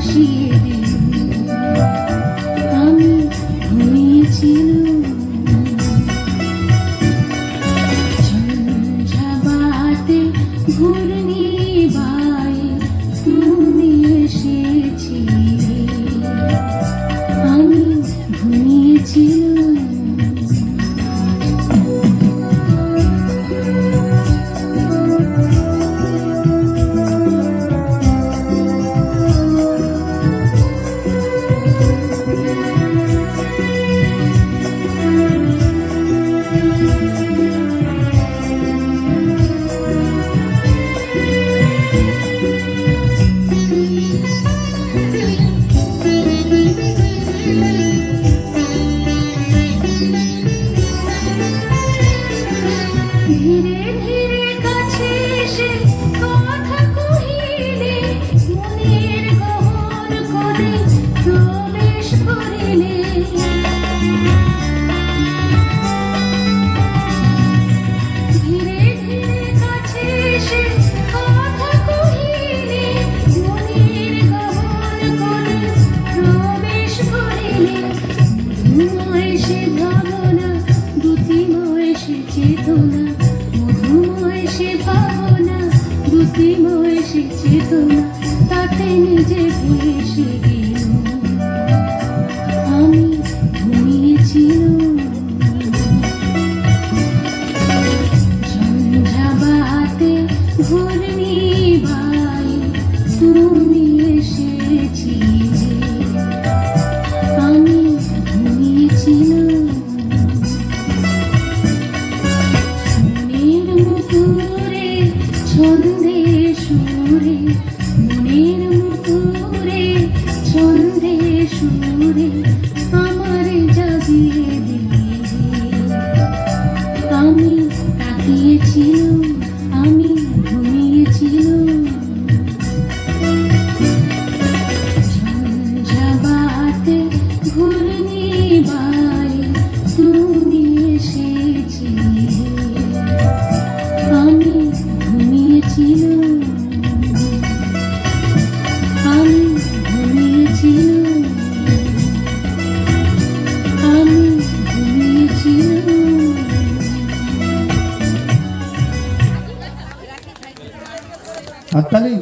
ভাসিয়ে দিল। আমি ঘুমিয়েছিলাম ঝঞ্ঝাবাতে ঘূর্ণি বায়ে তুমি এসেছিলে। আমি ঘুমিয়েছিলাম ধীরে ধীরে কাছে এসে কথা কহিলে, মনের গহন করে প্রবেশ করিলে। ধীরে ধীরে কাছে এসে কথা কহিলে, মনের গহন করে প্রবেশ করিলে। মধুময় সে ভাবনা, দ্যুতিময় সে চেতনা, মধুময় সে ভাবনা, দ্যুতিময় সে চেতনা, তাতে নিজে ভেসে গেল। আমি ঘুমিয়েছিলাম ঝঞ্ঝাবাতে ঘূর্ণি বায়ে তুমি এসেছিলে। আমি ঘুমিয়েছিলাম মনের মুকুরে ছন্দে সুরে, মনের মুকুরে ছন্দে সুরে আমার জাগিয়ে দিলে। আমি তাকিয়েছিলাম, আমি ঘুমিয়েছিলাম ঝঞ্ঝাবাতে ঘূর্ণি বায়ে তুমি এসেছিলে। আমি ঘুমিয়েছিলাম, আমি ঘুমিয়েছিলাম, আমি ঘুমিয়েছিলাম। হাততালি।